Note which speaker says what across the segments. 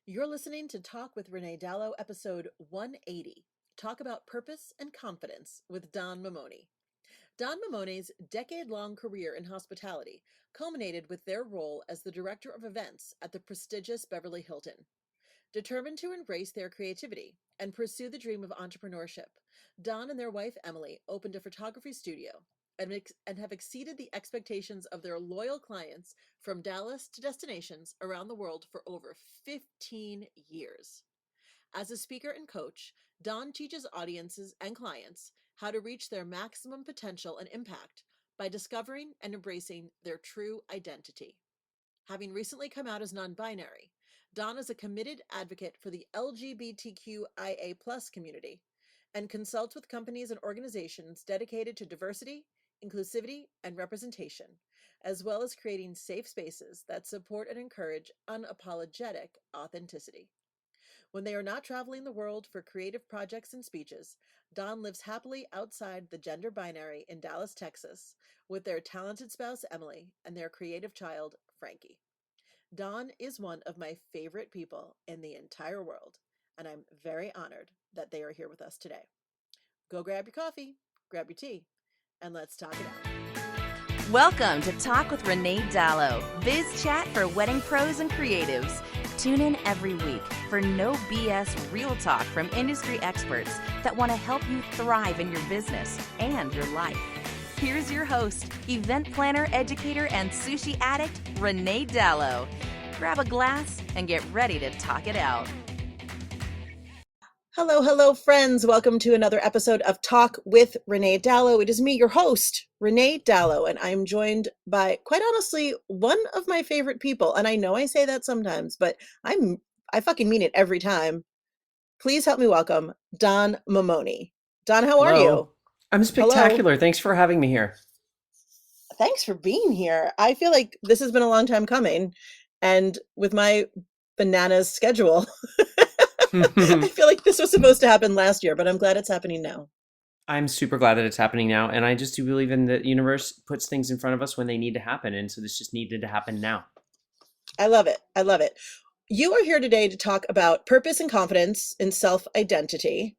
Speaker 1: You're listening to Talk with Renee Dalo, episode 180. Talk about purpose and confidence with Don Mamone. Don Mamone's decade-long career in hospitality culminated with their role as the director of events at the prestigious Beverly Hilton. Determined to embrace their creativity and pursue the dream of entrepreneurship, Don and their wife Emily opened a photography studio and have exceeded the expectations of their loyal clients from Dallas to destinations around the world for over 15 years. As a speaker and coach, Don teaches audiences and clients how to reach their maximum potential and impact by discovering and embracing their true identity. Having recently come out as non-binary, Don is a committed advocate for the LGBTQIA community and consults with companies and organizations dedicated to diversity, inclusivity, and representation, as well as creating safe spaces that support and encourage unapologetic authenticity. When they are not traveling the world for creative projects and speeches, Don lives happily outside the gender binary in Dallas, Texas, with their talented spouse, Emily, and their creative child, Frankie. Don is one of my favorite people in the entire world, and I'm very honored that they are here with us today. Go grab your coffee, grab your tea, and let's talk it out.
Speaker 2: Welcome to Talk with Renee Dalo, biz chat for wedding pros and creatives. Tune in every week for no BS real talk from industry experts that want to help you thrive in your business and your life. Here's your host, event planner, educator, and sushi addict, Renee Dalo. Grab a glass and get ready to talk it out.
Speaker 1: Hello, friends. Welcome to another episode of Talk with Renee Dalo. It is me, your host, Renee Dalo, and I'm joined by, quite honestly, one of my favorite people. And I know I say that sometimes, but I fucking mean it every time. Please help me welcome Don Mamone. Don, how are you?
Speaker 3: Hello. I'm
Speaker 1: Hello.
Speaker 3: spectacular. Thanks for having me here.
Speaker 1: Thanks for being here. I feel like this has been a long time coming. And with my bananas schedule, I feel like this was supposed to happen last year, but I'm glad it's happening now.
Speaker 3: I'm super glad that it's happening now. And I just do believe in the universe puts things in front of us when they need to happen. And so this just needed to happen now.
Speaker 1: I love it. I love it. You are here today to talk about purpose and confidence in self-identity.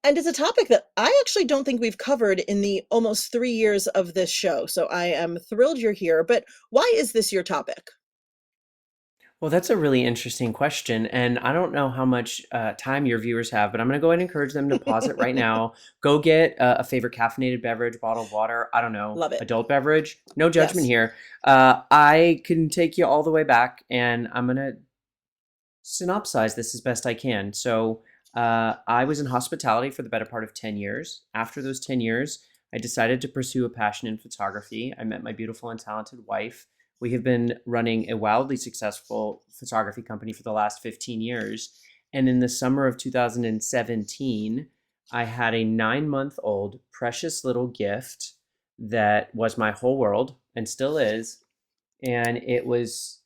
Speaker 1: And it's a topic that I actually don't think we've covered in the almost 3 years of this show. So I am thrilled you're here. But why is this your topic?
Speaker 3: Well, that's a really interesting question. And I don't know how much time your viewers have, but I'm going to go ahead and encourage them to pause it right now. Go get a favorite caffeinated beverage, bottle of water. I don't know,
Speaker 1: Love it.
Speaker 3: adult beverage. No judgment
Speaker 1: Yes.
Speaker 3: here. I can take you all the way back, and I'm going to synopsize this as best I can. So I was in hospitality for the better part of 10 years. After those 10 years, I decided to pursue a passion in photography. I met my beautiful and talented wife. We have been running a wildly successful photography company for the last 15 years. And in the summer of 2017, I had a 9-month-old precious little gift that was my whole world and still is. And it was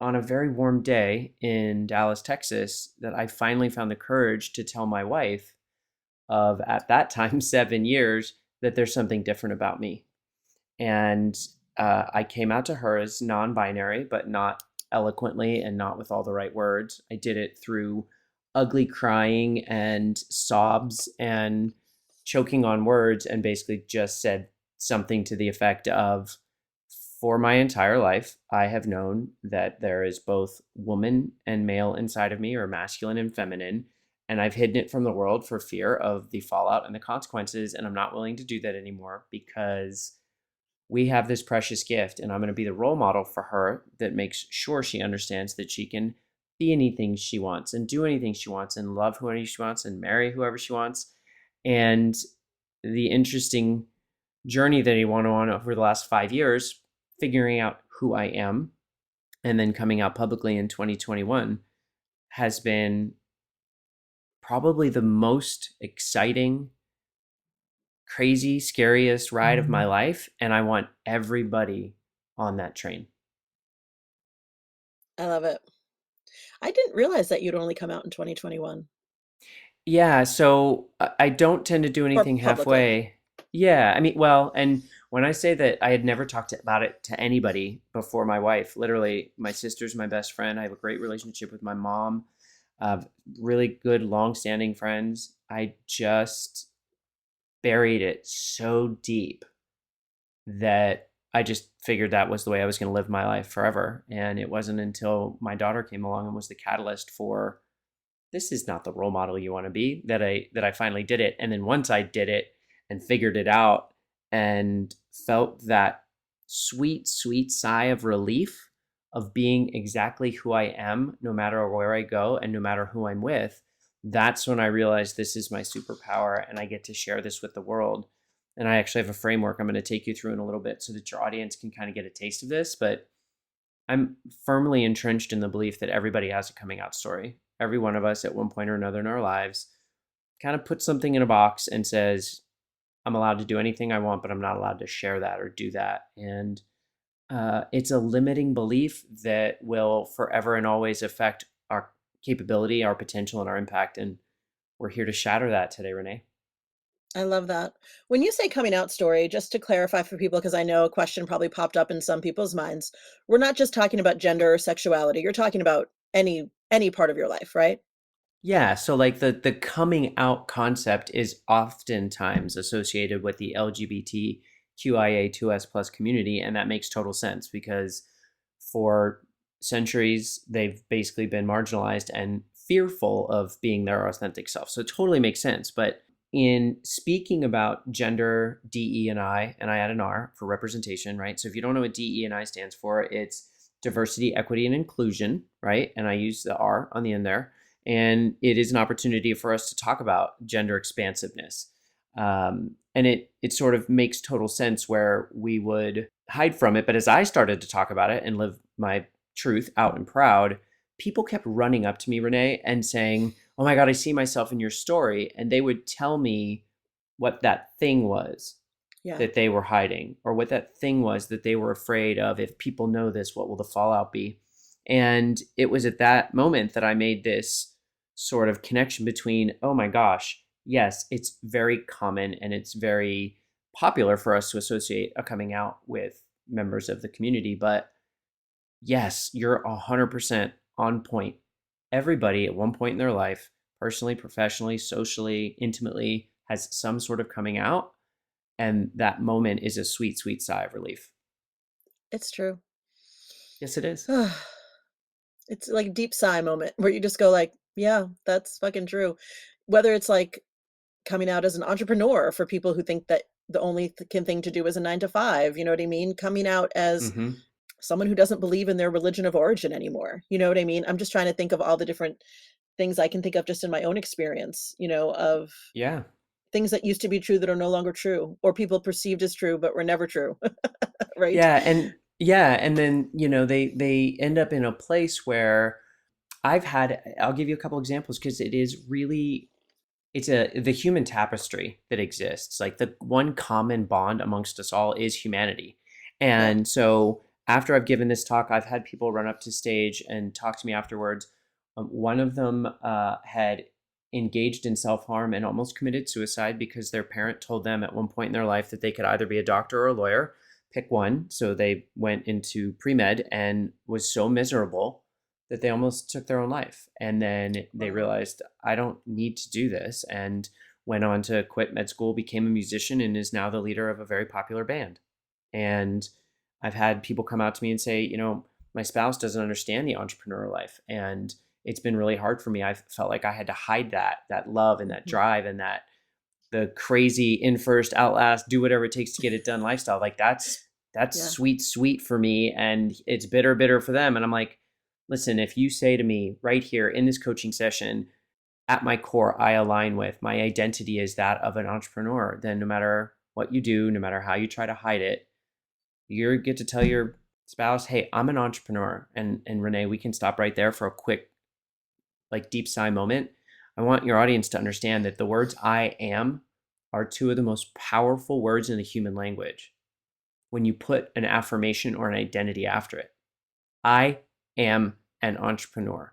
Speaker 3: on a very warm day in Dallas, Texas, that I finally found the courage to tell my wife of, at that time, 7 years, that there's something different about me. And I came out to her as non-binary, but not eloquently and not with all the right words. I did it through ugly crying and sobs and choking on words, and basically just said something to the effect of, for my entire life, I have known that there is both woman and male inside of me, or masculine and feminine, and I've hidden it from the world for fear of the fallout and the consequences, and I'm not willing to do that anymore because we have this precious gift, and I'm going to be the role model for her that makes sure she understands that she can be anything she wants and do anything she wants and love whoever she wants and marry whoever she wants. And the interesting journey that I went on over the last 5 years, figuring out who I am and then coming out publicly in 2021, has been probably the most exciting, crazy, scariest ride of my life. And I want everybody on that train.
Speaker 1: I love it. I didn't realize that you'd only come out in 2021.
Speaker 3: Yeah, so I don't tend to do
Speaker 1: Or
Speaker 3: anything
Speaker 1: publicly.
Speaker 3: halfway. Yeah, I mean, well, and when I say that I had never talked about it to anybody before my wife, literally, my sister's my best friend. I have a great relationship with my mom, really good, long-standing friends. I just buried it so deep that I just figured that was the way I was going to live my life forever. And it wasn't until my daughter came along and was the catalyst for this is not the role model you want to be that I finally did it. And then once I did it and figured it out and felt that sweet, sweet sigh of relief of being exactly who I am, no matter where I go and no matter who I'm with, that's when I realized this is my superpower and I get to share this with the world. And I actually have a framework I'm going to take you through in a little bit so that your audience can kind of get a taste of this. But I'm firmly entrenched in the belief that everybody has a coming out story. Every one of us at one point or another in our lives kind of puts something in a box and says, I'm allowed to do anything I want, but I'm not allowed to share that or do that. And it's a limiting belief that will forever and always affect our capability, our potential, and our impact. And we're here to shatter that today, Renee.
Speaker 1: I love that. When you say coming out story, just to clarify for people, because I know a question probably popped up in some people's minds, we're not just talking about gender or sexuality. You're talking about any part of your life, right?
Speaker 3: Yeah, so like the coming out concept is oftentimes associated with the LGBTQIA2S plus community, and that makes total sense because for centuries they've basically been marginalized and fearful of being their authentic self. So it totally makes sense. But in speaking about gender, DE and I add an R for representation, right? So if you don't know what DE and I stands for, it's diversity, equity, and inclusion, right? And I use the R on the end there, and it is an opportunity for us to talk about gender expansiveness. And it sort of makes total sense where we would hide from it. But as I started to talk about it and live my truth out and proud, people kept running up to me, Renee, and saying, oh my God, I see myself in your story. And they would tell me what that thing was
Speaker 1: Yeah.
Speaker 3: that they were hiding, or what that thing was that they were afraid of. If people know this, what will the fallout be? And it was at that moment that I made this sort of connection between, oh my gosh, yes, it's very common and it's very popular for us to associate a coming out with members of the community. But yes, you're 100% on point. Everybody at one point in their life, personally, professionally, socially, intimately, has some sort of coming out. And that moment is a sweet, sweet sigh of relief.
Speaker 1: It's true.
Speaker 3: Yes, it is.
Speaker 1: It's like a deep sigh moment where you just go like, yeah, that's fucking true. Whether it's like coming out as an entrepreneur for people who think that the only thing to do is a 9 to 5, you know what I mean? Coming out as
Speaker 3: Mm-hmm.
Speaker 1: someone who doesn't believe in their religion of origin anymore. You know what I mean? I'm just trying to think of all the different things I can think of just in my own experience, of
Speaker 3: Yeah.
Speaker 1: things that used to be true that are no longer true, or people perceived as true but were never true. Right?
Speaker 3: And then, they end up in a place where I'll give you a couple examples because it is really the human tapestry that exists. Like the one common bond amongst us all is humanity.
Speaker 1: Yeah.
Speaker 3: And so after I've given this talk, I've had people run up to stage and talk to me afterwards. One of them had engaged in self-harm and almost committed suicide because their parent told them at one point in their life that they could either be a doctor or a lawyer, pick one. So they went into pre-med and was so miserable that they almost took their own life. And then they
Speaker 1: Wow.
Speaker 3: realized, I don't need to do this, and went on to quit med school, became a musician, and is now the leader of a very popular band. And I've had people come out to me and say, my spouse doesn't understand the entrepreneur life. And it's been really hard for me. I felt like I had to hide that love and that
Speaker 1: Mhm.
Speaker 3: drive and that the crazy in first, out last, do whatever it takes to get it done lifestyle. Like that's
Speaker 1: Yeah.
Speaker 3: sweet, sweet for me. And it's bitter, bitter for them. And I'm like, listen, if you say to me right here in this coaching session, at my core, I align with my identity is that of an entrepreneur, then no matter what you do, no matter how you try to hide it, you get to tell your spouse, hey, I'm an entrepreneur. And Renee, we can stop right there for a quick, like deep sigh moment. I want your audience to understand that the words I am are two of the most powerful words in the human language when you put an affirmation or an identity after it. I am an entrepreneur.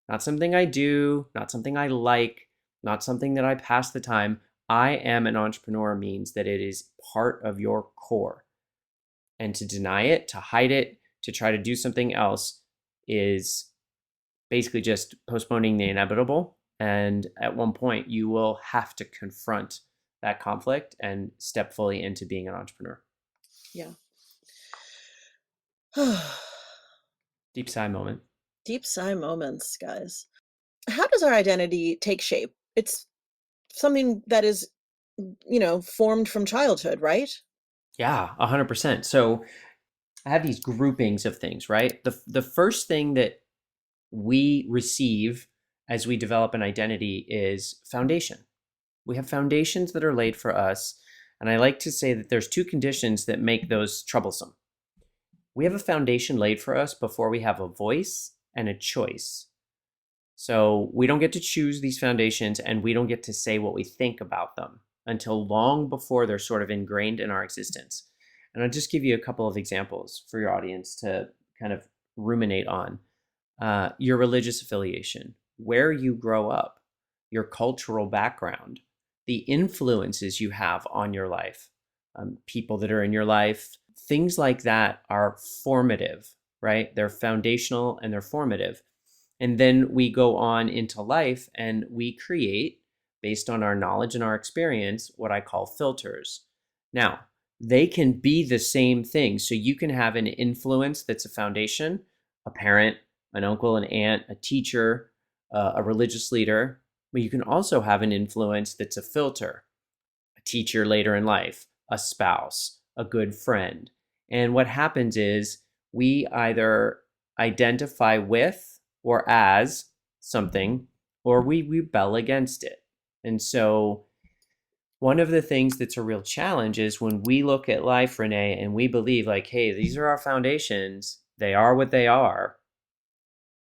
Speaker 3: Not something I do, not something I like, not something that I pass the time. I am an entrepreneur means that it is part of your core. And to deny it, to hide it, to try to do something else is basically just postponing the inevitable. And at one point, you will have to confront that conflict and step fully into being an entrepreneur.
Speaker 1: Yeah.
Speaker 3: Deep sigh moment.
Speaker 1: Deep sigh moments, guys. How does our identity take shape? It's something that is, formed from childhood, right?
Speaker 3: Yeah, 100%. So I have these groupings of things, right? The first thing that we receive as we develop an identity is foundation. We have foundations that are laid for us. And I like to say that there's two conditions that make those troublesome. We have a foundation laid for us before we have a voice and a choice. So we don't get to choose these foundations, and we don't get to say what we think about them until long before they're sort of ingrained in our existence. And I'll just give you a couple of examples for your audience to kind of ruminate on. Your religious affiliation, where you grow up, your cultural background, the influences you have on your life, people that are in your life, things like that are formative, right? They're foundational and they're formative. And then we go on into life and we create, based on our knowledge and our experience, what I call filters. Now, they can be the same thing. So you can have an influence that's a foundation, a parent, an uncle, an aunt, a teacher, a religious leader. But you can also have an influence that's a filter, a teacher later in life, a spouse, a good friend. And what happens is we either identify with or as something, or we rebel against it. And so one of the things that's a real challenge is when we look at life, Renee, and we believe like, hey, these are our foundations, they are what they are.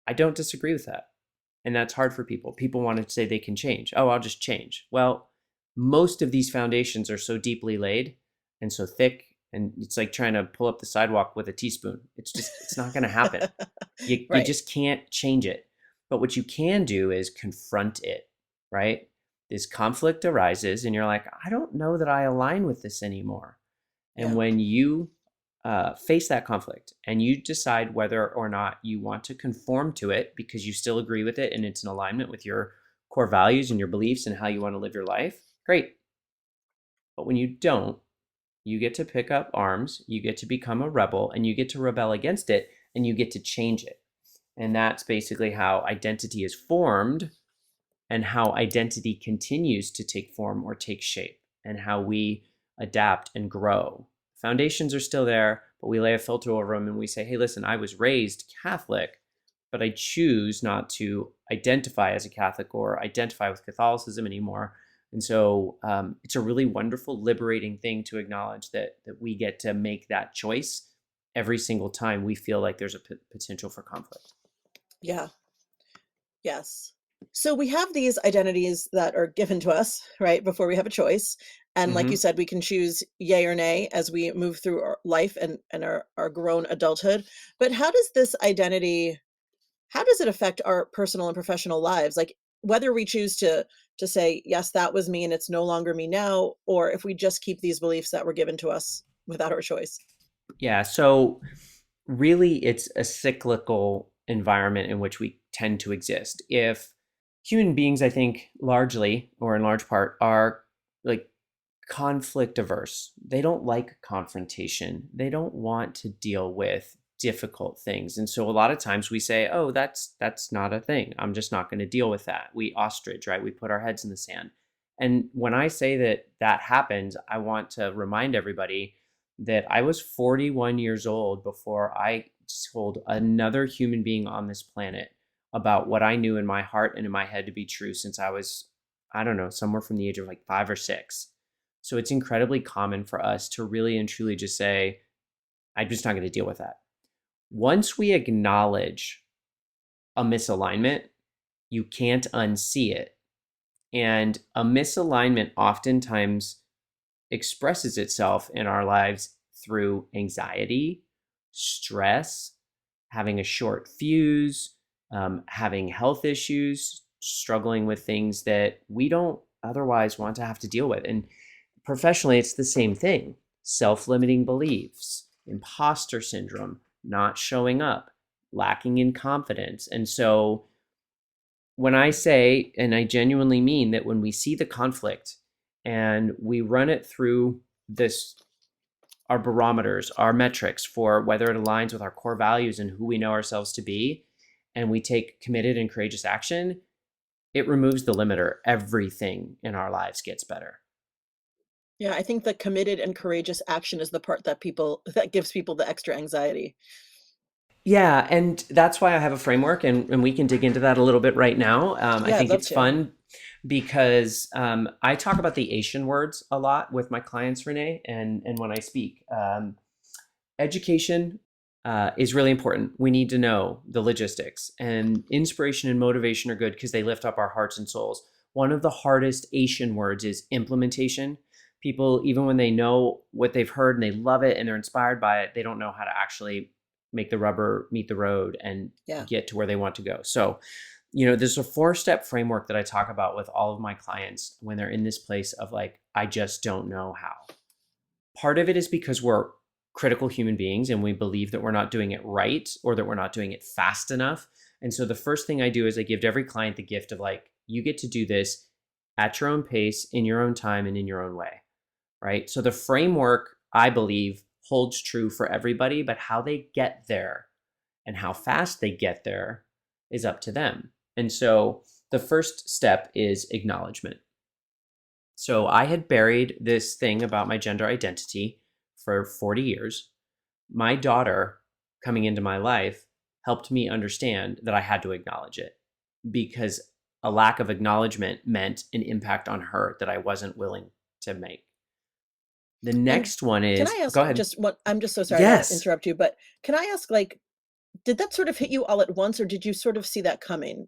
Speaker 3: I don't disagree with that. And that's hard for people. People want to say they can change. Oh, I'll just change. Well, most of these foundations are so deeply laid and so thick, and it's like trying to pull up the sidewalk with a teaspoon. It's not going to happen. You
Speaker 1: Right.
Speaker 3: just can't change it. But what you can do is confront it, right? This conflict arises and you're like, I don't know that I align with this anymore. And
Speaker 1: Yeah.
Speaker 3: when you face that conflict and you decide whether or not you want to conform to it because you still agree with it and it's in alignment with your core values and your beliefs and how you want to live your life, great. But when you don't, you get to pick up arms, you get to become a rebel, and you get to rebel against it, and you get to change it. And that's basically how identity is formed and how identity continues to take form or take shape and how we adapt and grow. Foundations are still there, but we lay a filter over them and we say, hey, listen, I was raised Catholic, but I choose not to identify as a Catholic or identify with Catholicism anymore. And so it's a really wonderful, liberating thing to acknowledge that we get to make that choice every single time we feel like there's a potential for conflict.
Speaker 1: Yeah. Yes. So we have these identities that are given to us, right, before we have a choice. And like you
Speaker 3: Mm-hmm.
Speaker 1: said, we can choose yay or nay as we move through our life and our grown adulthood. But how does this identity, how does it affect our personal and professional lives? Like whether we choose to say, yes, that was me and it's no longer me now, or if we just keep these beliefs that were given to us without our choice.
Speaker 3: Yeah. So really, it's a cyclical environment in which we tend to exist. If human beings, I think, largely or in large part, are like conflict averse, they don't like confrontation, they don't want to deal with difficult things. And so a lot of times we say, oh, that's not a thing, I'm just not going to deal with that. We ostrich, right? We put our heads in the sand. And when I say that that happens, I want to remind everybody that I was 41 years old before I told another human being on this planet about what I knew in my heart and in my head to be true since I was, I don't know, somewhere from the age of like 5 or 6. So it's incredibly common for us to really and truly just say, I'm just not going to deal with that. Once we acknowledge a misalignment, you can't unsee it. And a misalignment oftentimes expresses itself in our lives through anxiety, stress, having a short fuse, having health issues, struggling with things that we don't otherwise want to have to deal with. And professionally, it's the same thing. Self-limiting beliefs, imposter syndrome, not showing up, lacking in confidence. And so when I say, and I genuinely mean that when we see the conflict and we run it through this, our barometers, our metrics for whether it aligns with our core values and who we know ourselves to be, and we take committed and courageous action, it removes the limiter. Everything in our lives gets better.
Speaker 1: Yeah, I think the committed and courageous action is the part that gives people the extra anxiety.
Speaker 3: Yeah, and that's why I have a framework, and we can dig into that a little bit right now. I
Speaker 1: Yeah, I'd
Speaker 3: think
Speaker 1: love
Speaker 3: it's
Speaker 1: to.
Speaker 3: fun because I talk about the Asian words a lot with my clients, Renee, and when I speak. Education is really important. We need to know the logistics, and inspiration and motivation are good because they lift up our hearts and souls. One of the hardest Asian words is implementation. People, even when they know what they've heard and they love it and they're inspired by it, they don't know how to actually make the rubber meet the road and
Speaker 1: Yeah.
Speaker 3: get to where they want to go. So, there's a 4-step framework that I talk about with all of my clients when they're in this place of like, I just don't know how. Part of it is because we're critical human beings and we believe that we're not doing it right or that we're not doing it fast enough. And so the first thing I do is I give to every client the gift of like, you get to do this at your own pace, in your own time, and in your own way, right? So the framework, I believe, holds true for everybody, but how they get there and how fast they get there is up to them. And so the first step is acknowledgement. So I had buried this thing about my gender identity for 40 years. My daughter coming into my life helped me understand that I had to acknowledge it because a lack of acknowledgement meant an impact on her that I wasn't willing to make. The
Speaker 1: And
Speaker 3: next one
Speaker 1: can
Speaker 3: is,
Speaker 1: I ask
Speaker 3: go ahead.
Speaker 1: just what I'm just so sorry to
Speaker 3: Yes.
Speaker 1: interrupt you, but can I ask, like, did that sort of hit you all at once, or did you sort of see that coming?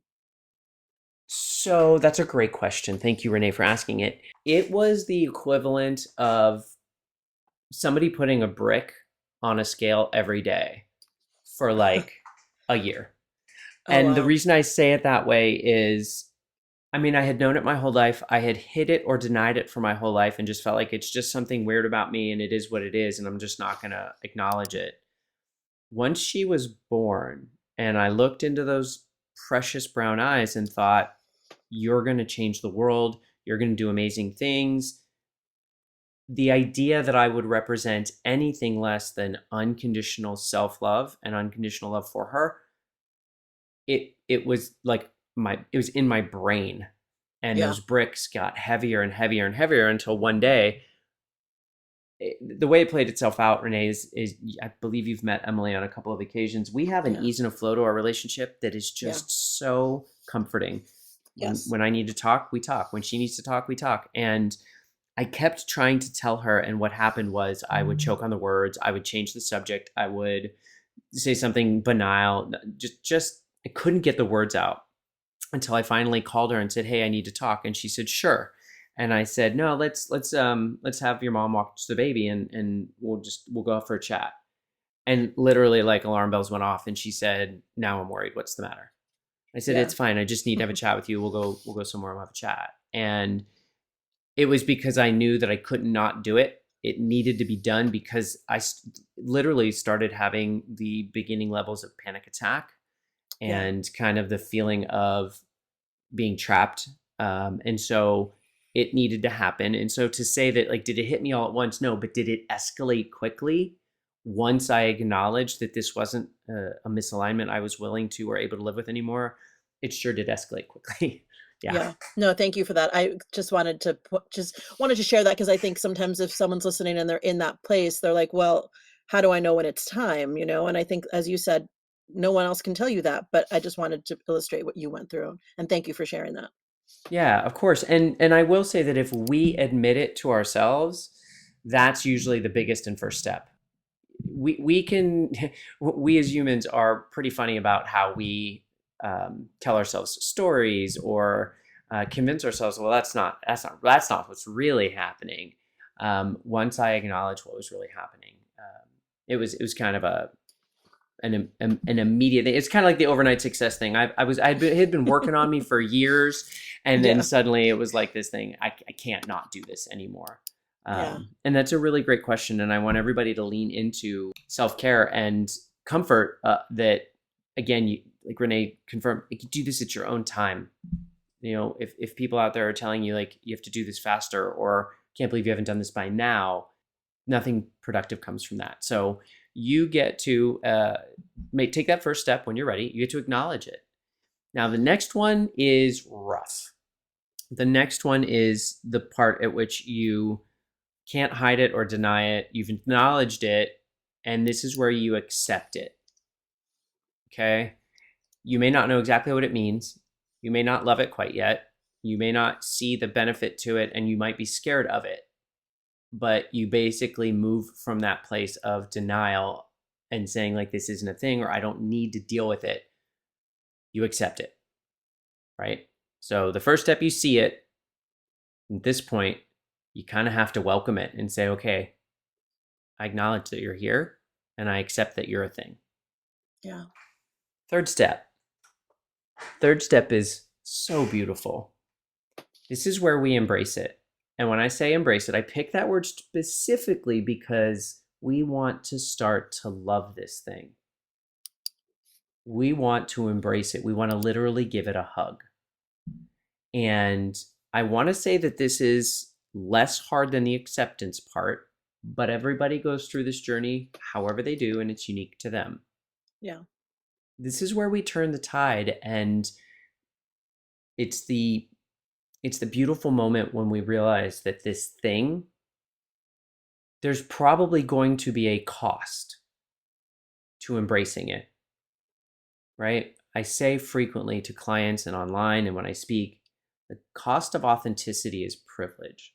Speaker 3: So that's a great question. Thank you, Renee, for asking it. It was the equivalent of somebody putting a brick on a scale every day for like a year.
Speaker 1: Oh,
Speaker 3: And the
Speaker 1: wow.
Speaker 3: reason I say it that way is, I mean, I had known it my whole life. I had hid it or denied it for my whole life and just felt like it's just something weird about me and it is what it is. And I'm just not going to acknowledge it. Once she was born and I looked into those precious brown eyes and thought, you're going to change the world, you're going to do amazing things. The idea that I would represent anything less than unconditional self-love and unconditional love for her, it was like it was in my brain, and
Speaker 1: Yeah.
Speaker 3: those bricks got heavier and heavier and heavier until one day, the way it played itself out, Renee, is I believe you've met Emily on a couple of occasions. We have an
Speaker 1: Yeah.
Speaker 3: ease and a flow to our relationship that is
Speaker 1: Yeah.
Speaker 3: just so comforting.
Speaker 1: Yes.
Speaker 3: When I need to talk, we talk. When she needs to talk, we talk. And I kept trying to tell her, and what happened was I would choke on the words, I would change the subject, I would say something banal, just I couldn't get the words out until I finally called her and said, "Hey, I need to talk." And she said, "Sure." And I said, "No, let's have your mom walk to the baby and we'll go out for a chat." And literally like alarm bells went off and she said, "Now I'm worried. What's the matter?" I said,
Speaker 1: Yeah.
Speaker 3: "It's fine. I just need to have a chat with you. We'll go somewhere and we'll have a chat." And it was because I knew that I could not do it. It needed to be done because literally started having the beginning levels of panic attack
Speaker 1: Yeah.
Speaker 3: and kind of the feeling of being trapped. And so it needed to happen. And so to say that, like, did it hit me all at once? No, but did it escalate quickly once I acknowledged that this wasn't a misalignment I was willing to or able to live with anymore? It sure did escalate quickly. Yeah.
Speaker 1: Yeah. No, thank you for that. I just wanted to share that because I think sometimes if someone's listening and they're in that place, they're like, "Well, how do I know when it's time?" And I think, as you said, no one else can tell you that, but I just wanted to illustrate what you went through, and thank you for sharing that.
Speaker 3: Yeah, of course. And I will say that if we admit it to ourselves, that's usually the biggest and first step. We can we as humans are pretty funny about how we tell ourselves stories or convince ourselves, well, that's not what's really happening. Once I acknowledged what was really happening, it was kind of an immediate thing. It's kind of like the overnight success thing. I had been working on me for years, and then
Speaker 1: Yeah.
Speaker 3: suddenly it was like this thing. I can't not do this anymore.
Speaker 1: Yeah.
Speaker 3: And that's a really great question, and I want everybody to lean into self-care and comfort. That again, like Renee confirmed, you can do this at your own time. You know, if people out there are telling you like you have to do this faster, or can't believe you haven't done this by now, nothing productive comes from that. So you get to take that first step when you're ready. You get to acknowledge it. Now, the next one is rough. The next one is the part at which you can't hide it or deny it. You've acknowledged it, and this is where you accept it. Okay? You may not know exactly what it means. You may not love it quite yet. You may not see the benefit to it, and you might be scared of it. But you basically move from that place of denial and saying like, this isn't a thing, or I don't need to deal with it. You accept it, right? So the first step, you see it. At this point, you kind of have to welcome it and say, okay, I acknowledge that you're here and I accept that you're a thing.
Speaker 1: Yeah.
Speaker 3: Third step. Third step is so beautiful. This is where we embrace it. And when I say embrace it, I pick that word specifically because we want to start to love this thing. We want to embrace it. We want to literally give it a hug. And I want to say that this is less hard than the acceptance part, but everybody goes through this journey however they do, and it's unique to them.
Speaker 1: Yeah.
Speaker 3: This is where we turn the tide, and it's the beautiful moment when we realize that this thing, there's probably going to be a cost to embracing it, right? I say frequently to clients and online and when I speak, the cost of authenticity is privilege.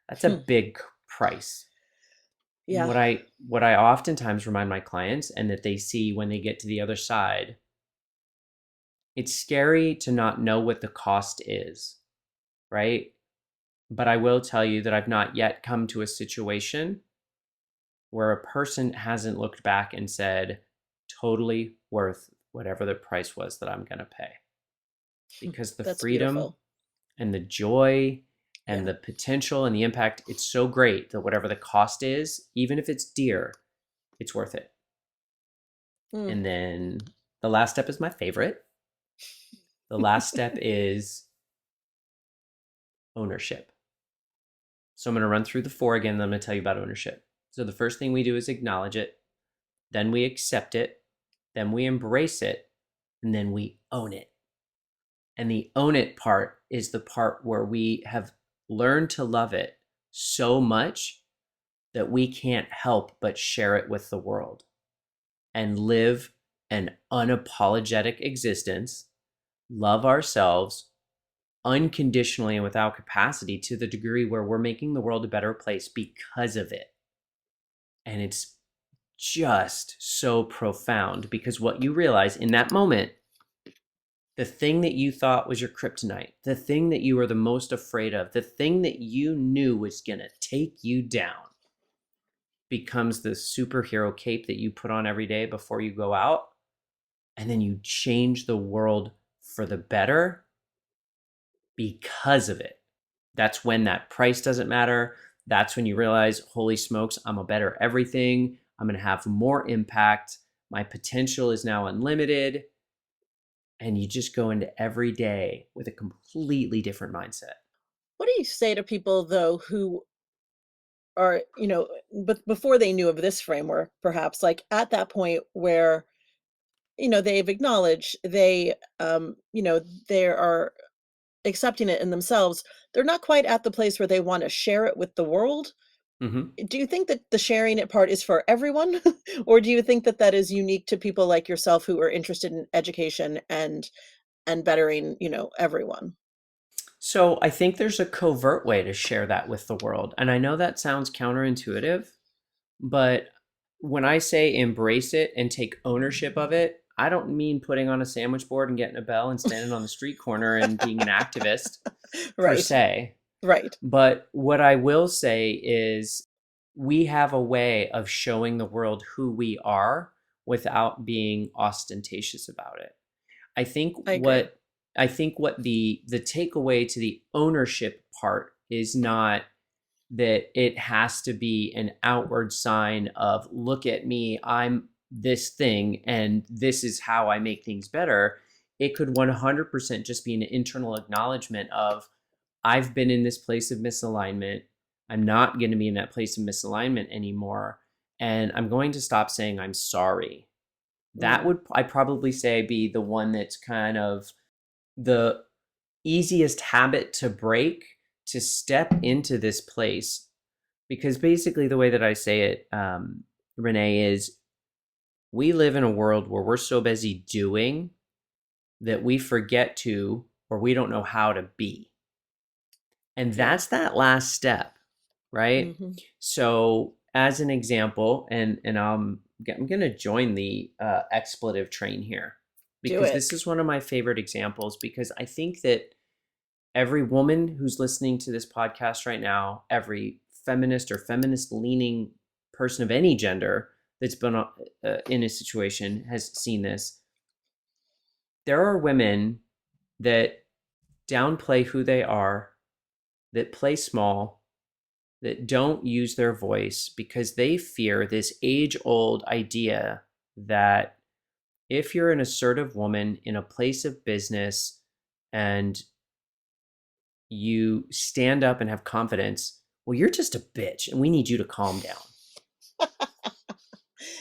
Speaker 3: That's a big price.
Speaker 1: Yeah.
Speaker 3: What I oftentimes remind my clients, and that they see when they get to the other side, it's scary to not know what the cost is, right? But I will tell you that I've not yet come to a situation where a person hasn't looked back and said, totally worth whatever the price was that I'm going to pay. Because the
Speaker 1: That's
Speaker 3: freedom
Speaker 1: beautiful.
Speaker 3: and the joy and
Speaker 1: Yeah.
Speaker 3: the potential and the impact, it's so great that whatever the cost is, even if it's dear, it's worth it. And then the last step is my favorite. The last step is ownership. So I'm going to run through the 4 again, and I'm going to tell you about ownership. So the first thing we do is acknowledge it. Then we accept it. Then we embrace it. And then we own it. And the own it part is the part where we have learned to love it so much that we can't help but share it with the world and live an unapologetic existence, love ourselves unconditionally and without capacity, to the degree where we're making the world a better place because of it. And it's just so profound, because what you realize in that moment, the thing that you thought was your kryptonite, the thing that you were the most afraid of, the thing that you knew was going to take you down, becomes the superhero cape that you put on every day before you go out. And then you change the world for the better because of it. That's when that price doesn't matter. That's when you realize, holy smokes, I'm a better everything. I'm going to have more impact. My potential is now unlimited. And you just go into every day with a completely different mindset.
Speaker 1: What do you say to people, though, who are, but before they knew of this framework, perhaps like at that point where, they've acknowledged they are accepting it in themselves, they're not quite at the place where they want to share it with the world.
Speaker 3: Mm-hmm.
Speaker 1: Do you think that the sharing it part is for everyone? Or do you think that that is unique to people like yourself who are interested in education and bettering, everyone?
Speaker 3: So I think there's a covert way to share that with the world. And I know that sounds counterintuitive, but when I say embrace it and take ownership of it, I don't mean putting on a sandwich board and getting a bell and standing on the street corner and being an activist per
Speaker 1: Right.
Speaker 3: se.
Speaker 1: Right.
Speaker 3: But what I will say is we have a way of showing the world who we are without being ostentatious about it. I think
Speaker 1: I agree.
Speaker 3: what the takeaway to the ownership part is not that it has to be an outward sign of, look at me, I'm this thing and this is how I make things better. It could 100% just be an internal acknowledgement of, I've been in this place of misalignment. I'm not going to be in that place of misalignment anymore. And I'm going to stop saying I'm sorry. That
Speaker 1: Mm.
Speaker 3: would, I probably say, be the one that's kind of the easiest habit to break, to step into this place. Because basically, the way that I say it, Renee, is we live in a world where we're so busy doing that we forget to, or we don't know how to be. And
Speaker 1: Yeah.
Speaker 3: that's that last step, right?
Speaker 1: Hmm.
Speaker 3: So, as an example, and I'm going to join the expletive train here,
Speaker 1: Do
Speaker 3: because
Speaker 1: it.
Speaker 3: this is one of my favorite examples, because I think that every woman who's listening to this podcast right now, every feminist or feminist leaning person of any gender that's been in a situation has seen this. There are women that downplay who they are, that play small, that don't use their voice because they fear this age old idea that if you're an assertive woman in a place of business and you stand up and have confidence, well, you're just a bitch and we need you to calm down.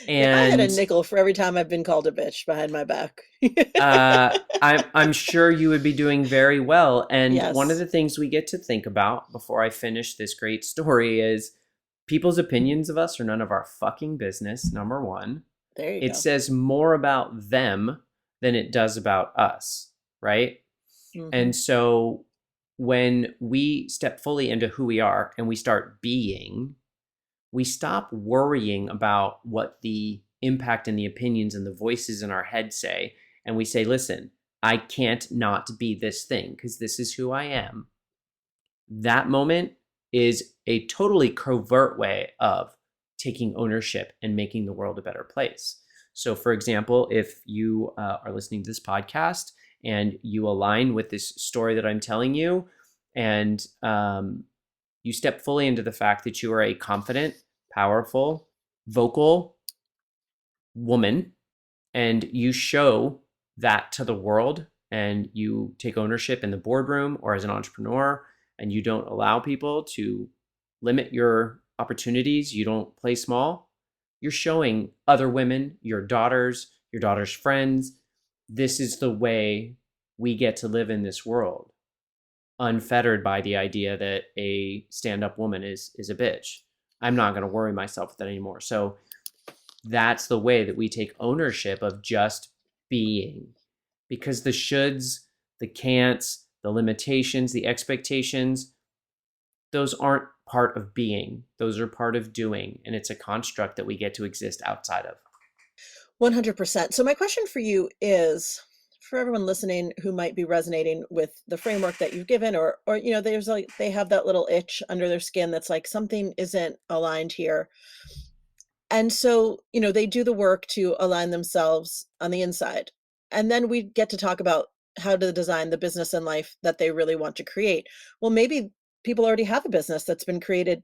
Speaker 1: If I had a
Speaker 3: And
Speaker 1: nickel for every time I've been called a bitch behind my back.
Speaker 3: I'm sure you would be doing very well. And one of
Speaker 1: Yes.
Speaker 3: the things we get to think about before I finish this great story is people's opinions of us are none of our fucking business, number one.
Speaker 1: There you
Speaker 3: It
Speaker 1: go.
Speaker 3: says more about them than it does about us, right?
Speaker 1: Hmm.
Speaker 3: And so when we step fully into who we are and we start being, we stop worrying about what the impact and the opinions and the voices in our head say. And we say, listen, I can't not be this thing because this is who I am. That moment is a totally covert way of taking ownership and making the world a better place. So, for example, if you are listening to this podcast and you align with this story that I'm telling you, and you step fully into the fact that you are a confident, powerful, vocal woman, and you show that to the world, and you take ownership in the boardroom or as an entrepreneur, and you don't allow people to limit your opportunities, you don't play small, you're showing other women, your daughter's friends, this is the way we get to live in this world, unfettered by the idea that a stand-up woman is a bitch. I'm not going to worry myself with that anymore. So that's the way that we take ownership of just being, because the shoulds, the can'ts, the limitations, the expectations, those aren't part of being. Those are part of doing. And it's a construct that we get to exist outside of.
Speaker 1: 100%. So my question for you is, for everyone listening who might be resonating with the framework that you've given, or there's like they have that little itch under their skin that's like something isn't aligned here. And so, they do the work to align themselves on the inside. And then we get to talk about how to design the business and life that they really want to create. Well, maybe people already have a business that's been created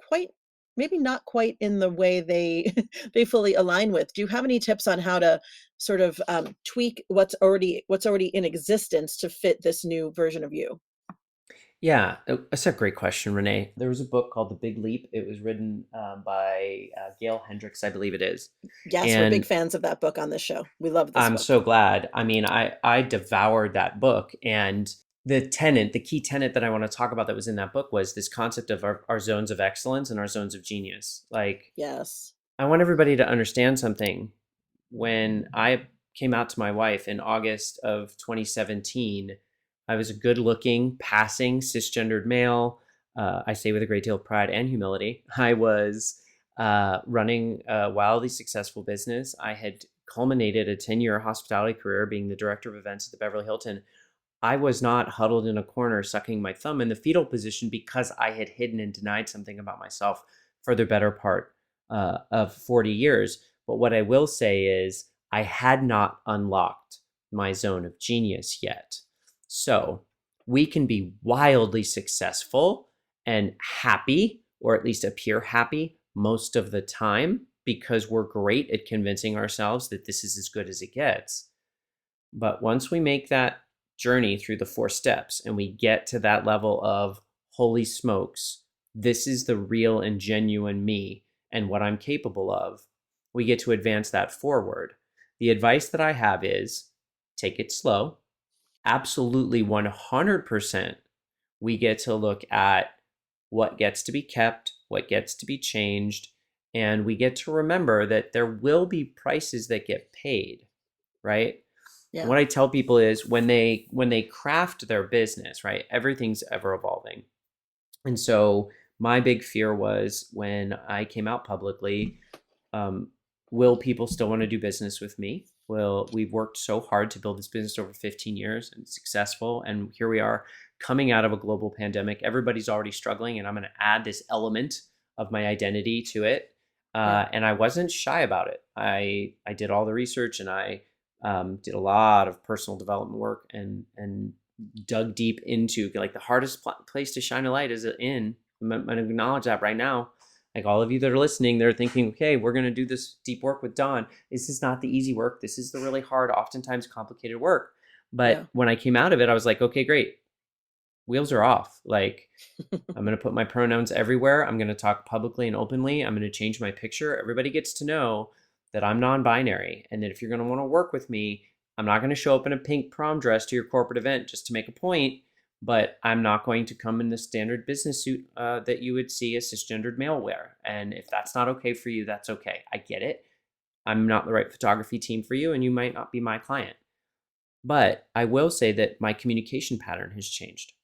Speaker 1: quite, maybe not quite in the way they they fully align with. Do you have any tips on how to sort of tweak what's already in existence to fit this new version of you?
Speaker 3: Yeah, that's a great question, Renee. There was a book called The Big Leap. It was written by Gail Hendricks, I believe it is.
Speaker 1: Yes, we're big
Speaker 3: And
Speaker 1: fans of that book on this show. We love this
Speaker 3: I'm
Speaker 1: book.
Speaker 3: so glad. I mean, I devoured that book, and the key tenet that I want to talk about that was in that book was this concept of our zones of excellence and our zones of genius. Like,
Speaker 1: Yes.
Speaker 3: I want everybody to understand something. When I came out to my wife in August of 2017, I was a good-looking, passing, cisgendered male. I say with a great deal of pride and humility. I was running a wildly successful business. I had culminated a 10-year hospitality career being the director of events at the Beverly Hilton. I was not huddled in a corner sucking my thumb in the fetal position because I had hidden and denied something about myself for the better part of 40 years. But what I will say is I had not unlocked my zone of genius yet. So we can be wildly successful and happy, or at least appear happy most of the time, because we're great at convincing ourselves that this is as good as it gets. But once we make that journey through the 4 steps and we get to that level of, holy smokes, this is the real and genuine me and what I'm capable of, we get to advance that forward. The advice that I have is take it slow. Absolutely 100%. We get to look at what gets to be kept, what gets to be changed, and we get to remember that there will be prices that get paid, right?
Speaker 1: Yeah.
Speaker 3: What I tell people is when they craft their business, right? Everything's ever evolving. And so my big fear was when I came out publicly, will people still want to do business with me? Well, we've worked so hard to build this business over 15 years and it's successful. And here we are coming out of a global pandemic. Everybody's already struggling, and I'm going to add this element of my identity to it. And I wasn't shy about it. I did all the research, and I did a lot of personal development work and dug deep into, like, the hardest place to shine a light is in. I'm going to acknowledge that right now. Like, all of you that are listening, they're thinking, okay, we're going to do this deep work with Don. This is not the easy work. This is the really hard, oftentimes complicated work. But when I came out of it, I was like, okay, great. Wheels are off. Like, I'm going to put my pronouns everywhere. I'm going to talk publicly and openly. I'm going to change my picture. Everybody gets to know that I'm non-binary, and that if you're going to want to work with me, I'm not going to show up in a pink prom dress to your corporate event just to make a point, but I'm not going to come in the standard business suit that you would see a cisgendered male wear. And if that's not okay for you, that's okay. I get it. I'm not the right photography team for you, and you might not be my client. But I will say that my communication pattern has changed.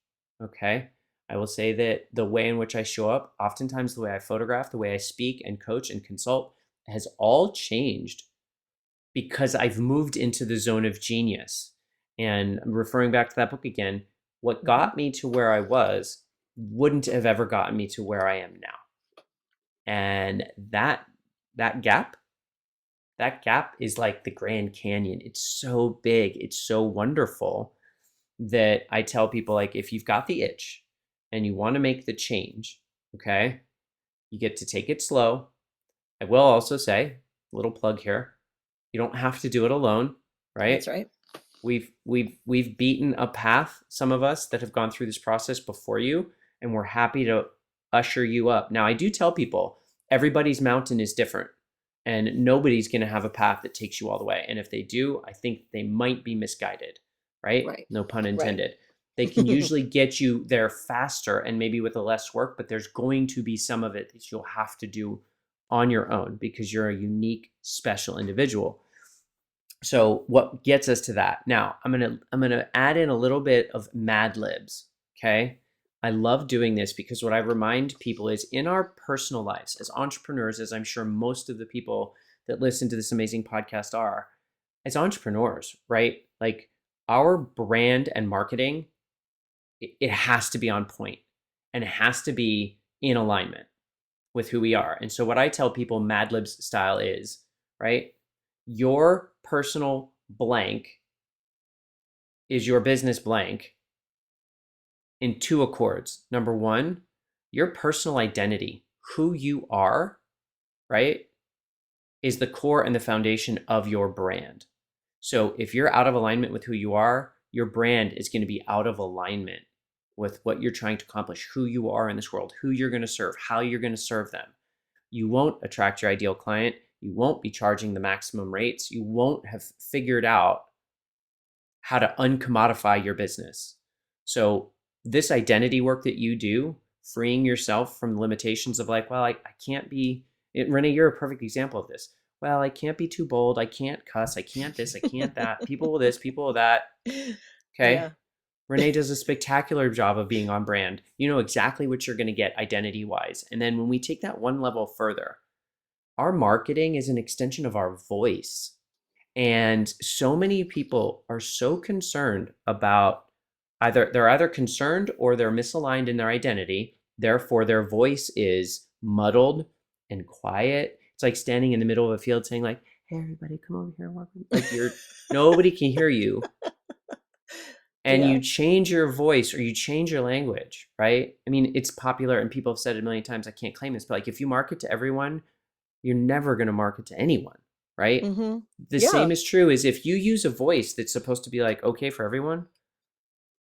Speaker 3: Okay. I will say that the way in which I show up, oftentimes the way I photograph, the way I speak and coach and consult, has all changed because I've moved into the zone of genius. And I'm referring back to that book again. What got me to where I was wouldn't have ever gotten me to where I am now. And that gap is like the Grand Canyon. It's so big. It's so wonderful that I tell people, like, if you've got the itch and you want to make the change, okay, you get to take it slow. I will also say, little plug here, you don't have to do it alone, right?
Speaker 1: That's right.
Speaker 3: We've beaten a path, some of us that have gone through this process before you, and we're happy to usher you up. Now, I do tell people everybody's mountain is different, and nobody's going to have a path that takes you all the way. And if they do, I think they might be misguided, right? No pun intended. Right. They can usually get you there faster and maybe with a less work, but there's going to be some of it that you'll have to do on your own because you're a unique, special individual. So what gets us to that? Now, I'm gonna add in a little bit of Mad Libs, okay? I love doing this because what I remind people is in our personal lives as entrepreneurs, as I'm sure most of the people that listen to this amazing podcast are, as entrepreneurs, right? Like, our brand and marketing, it has to be on point and it has to be in alignment with who we are. And so what I tell people Mad Libs style is, right? Your personal blank is your business blank in 2 accords. Number 1, your personal identity, who you are, right, is the core and the foundation of your brand. So if you're out of alignment with who you are, your brand is going to be out of alignment with what you're trying to accomplish, who you are in this world, who you're going to serve, how you're going to serve them. You won't attract your ideal client. You won't be charging the maximum rates. You won't have figured out how to uncommodify your business. So this identity work that you do, freeing yourself from the limitations of like, well, I can't be, Renee, you're a perfect example of this. Well, I can't be too bold. I can't cuss. I can't this. I can't that. People will this, people will that. Okay.
Speaker 1: Yeah.
Speaker 3: Renee does a spectacular job of being on brand. You know exactly what you're going to get identity wise. And then when we take that one level further, our marketing is an extension of our voice. And so many people are so concerned about they're either concerned or they're misaligned in their identity. Therefore, their voice is muddled and quiet It's like standing in the middle of a field saying like, hey, everybody, come over here. Walk. Like nobody can hear you. And
Speaker 1: Yeah.
Speaker 3: you change your voice or you change your language, right? I mean, it's popular and people have said it a million times. I can't claim this, but like if you market to everyone, you're never going to market to anyone, right?
Speaker 1: Mm-hmm.
Speaker 3: The
Speaker 1: Yeah.
Speaker 3: same is true as if you use a voice that's supposed to be like okay for everyone,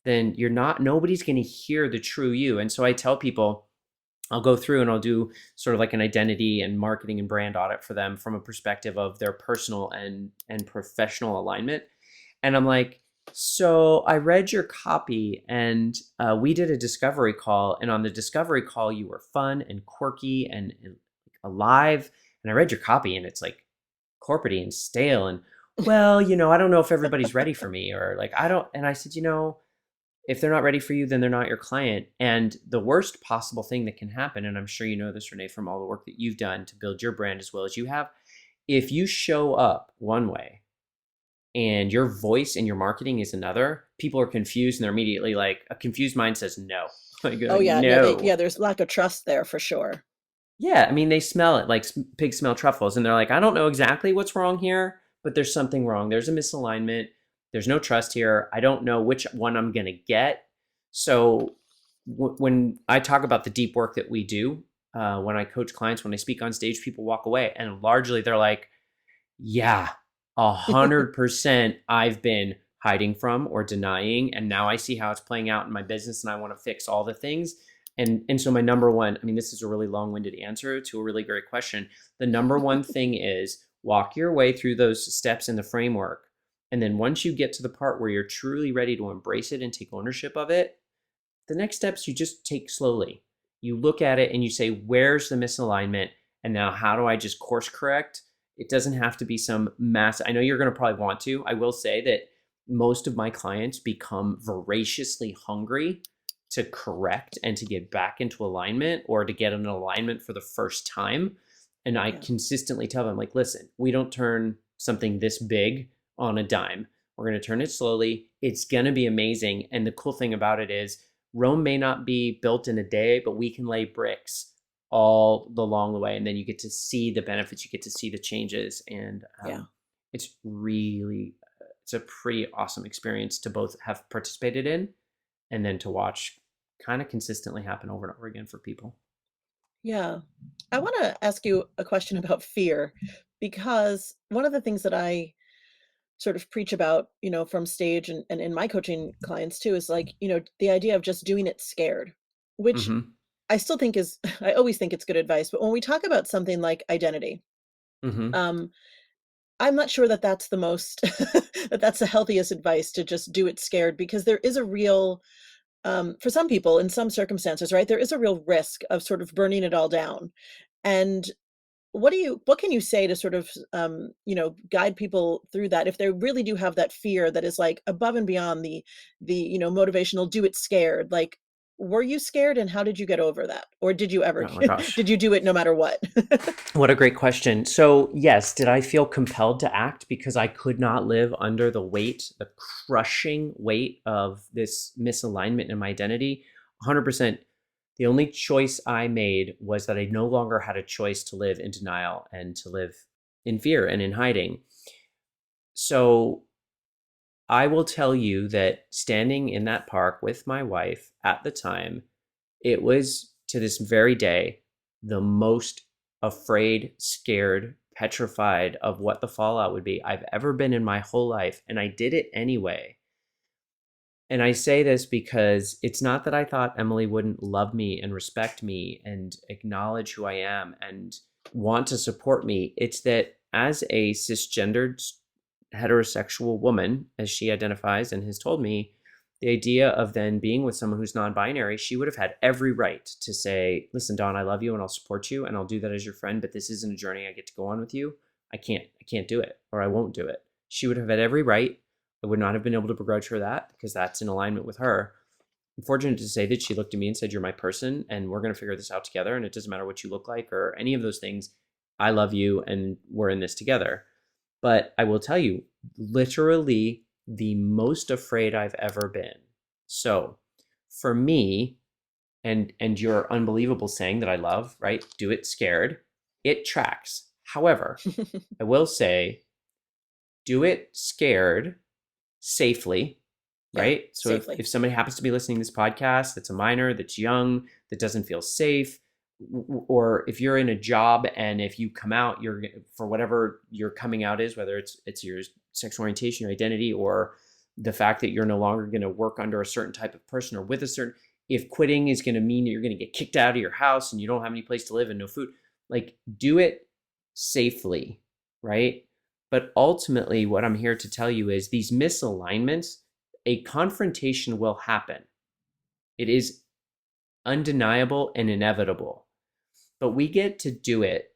Speaker 3: then nobody's going to hear the true you. And so I tell people, I'll go through and I'll do sort of like an identity and marketing and brand audit for them from a perspective of their personal and professional alignment. And I'm like, so I read your copy and we did a discovery call. And on the discovery call, you were fun and quirky and alive. And I read your copy and it's like corporate and stale. And well, I don't know if everybody's ready for me or like, I don't. And I said, if they're not ready for you, then they're not your client. And the worst possible thing that can happen, and I'm sure you know this, Renee, from all the work that you've done to build your brand as well as you have, if you show up one way and your voice and your marketing is another, people are confused and they're immediately like, a confused mind says no. Like,
Speaker 1: Oh yeah. No,
Speaker 3: no.
Speaker 1: there's lack of trust there for sure.
Speaker 3: Yeah, I mean, they smell it like pigs smell truffles, and they're like, I don't know exactly what's wrong here, but there's something wrong. There's a misalignment. There's no trust here. I don't know which one I'm going to get. So when I talk about the deep work that we do, when I coach clients, when I speak on stage, people walk away, and largely they're like, yeah, 100% I've been hiding from or denying, and now I see how it's playing out in my business, and I want to fix all the things. And so my number one, I mean, this is a really long-winded answer to a really great question. The number one thing is walk your way through those steps in the framework. And then once you get to the part where you're truly ready to embrace it and take ownership of it, the next steps you just take slowly. You look at it and you say, where's the misalignment? And now how do I just course correct? It doesn't have to be some mass. I know you're going to probably want to. I will say that most of my clients become voraciously hungry to correct and to get back into alignment or to get an alignment for the first time. And I consistently tell them, like, listen, we don't turn something this big on a dime. We're going to turn it slowly. It's going to be amazing. And the cool thing about it is Rome may not be built in a day, but we can lay bricks all along the way. And then you get to see the benefits. You get to see the changes. And it's a pretty awesome experience to both have participated in and then to watch kind of consistently happen over and over again for people.
Speaker 1: Yeah. I want to ask you a question about fear, because one of the things that I sort of preach about, from stage and in my coaching clients too, is like, the idea of just doing it scared, which
Speaker 3: Mm-hmm.
Speaker 1: I still think I always think it's good advice. But when we talk about something like identity,
Speaker 3: Mm-hmm.
Speaker 1: um, I'm not sure that that's the most, that that's the healthiest advice, to just do it scared, because there is a real, for some people in some circumstances, right, there is a real risk of sort of burning it all down. And what can you say to sort of, guide people through that if they really do have that fear that is like above and beyond the motivational do it scared? Like, were you scared, and how did you get over that? Or did you ever,
Speaker 3: Oh my gosh.
Speaker 1: did you do it no matter what?
Speaker 3: What a great question. So, yes, did I feel compelled to act because I could not live under the weight, the crushing weight of this misalignment in my identity? 100%. The only choice I made was that I no longer had a choice to live in denial and to live in fear and in hiding. So, I will tell you that standing in that park with my wife at the time, it was to this very day the most afraid, scared, petrified of what the fallout would be I've ever been in my whole life. And I did it anyway. And I say this because it's not that I thought Emily wouldn't love me and respect me and acknowledge who I am and want to support me. It's that as a cisgendered heterosexual woman, as she identifies and has told me, the idea of then being with someone who's non-binary, she would have had every right to say, listen, Don, I love you and I'll support you and I'll do that as your friend, but this isn't a journey I get to go on with you. I can't do it, or I won't do it. She would have had every right. I would not have been able to begrudge her that, because that's in alignment with her. I'm fortunate to say that she looked at me and said, you're my person and we're going to figure this out together. And it doesn't matter what you look like or any of those things. I love you and we're in this together. But I will tell you, literally the most afraid I've ever been. So for me, and your unbelievable saying that I love, right? Do it scared. It tracks. However, I will say, do it scared, safely,
Speaker 1: Yeah,
Speaker 3: right? So
Speaker 1: safely.
Speaker 3: if somebody happens to be listening to this podcast that's a minor, that's young, that doesn't feel safe, or if you're in a job and if you come out, you're, for whatever your coming out is, whether it's your sexual orientation, your identity, or the fact that you're no longer going to work under a certain type of person or with a certain, if quitting is going to mean you're going to get kicked out of your house and you don't have any place to live and no food, like, do it safely, right? But ultimately, what I'm here to tell you is these misalignments, a confrontation will happen. It is undeniable and inevitable, but we get to do it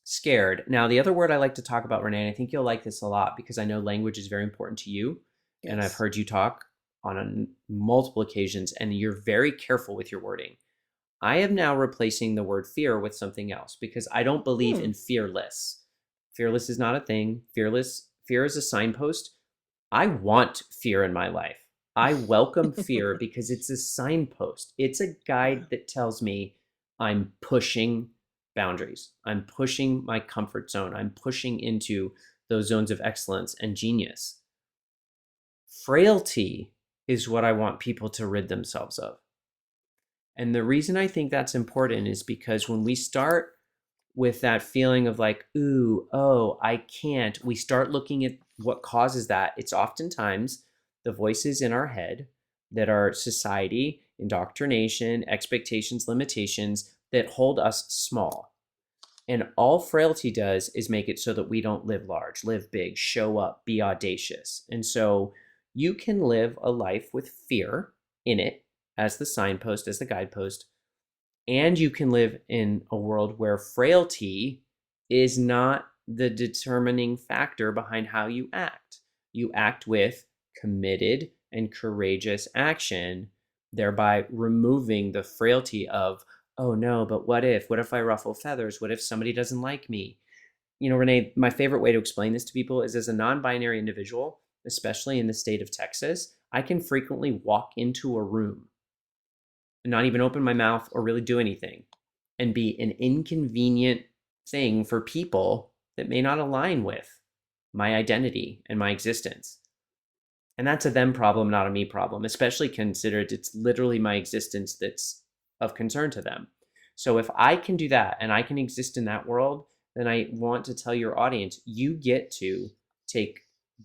Speaker 3: scared. Now, the other word I like to talk about, Renee, and I think you'll like this a lot because I know language is very important to you. And I've
Speaker 1: Yes.
Speaker 3: heard you talk on multiple occasions, and you're very careful with your wording. I am now replacing the word fear with something else because I don't believe
Speaker 1: Hmm.
Speaker 3: in fearless. Fearless is not a thing. Fear is a signpost. I want fear in my life. I welcome fear because it's a signpost. It's a
Speaker 1: Yeah.
Speaker 3: guide that tells me I'm pushing boundaries. I'm pushing my comfort zone. I'm pushing into those zones of excellence and genius. Frailty is what I want people to rid themselves of. And the reason I think that's important is because when we start with that feeling of like, ooh, oh, I can't, we start looking at what causes that. It's oftentimes the voices in our head that are society, indoctrination, expectations, limitations that hold us small. And all frailty does is make it so that we don't live large, live big, show up, be audacious. And so you can live a life with fear in it as the signpost, as the guidepost, and you can live in a world where frailty is not the determining factor behind how you act. You act with committed and courageous action, thereby removing the frailty of, oh no, but what if? What if I ruffle feathers? What if somebody doesn't like me? You know, Renee, my favorite way to explain this to people is as a non binary individual, especially in the state of Texas, I can frequently walk into a room and not even open my mouth or really do anything and be an inconvenient thing for people that may not align with my identity and my existence. And that's a them problem, not a me problem, especially considered it's literally my existence that's of concern to them. So if I can do that and I can exist in that world, then I want to tell your audience, you get to take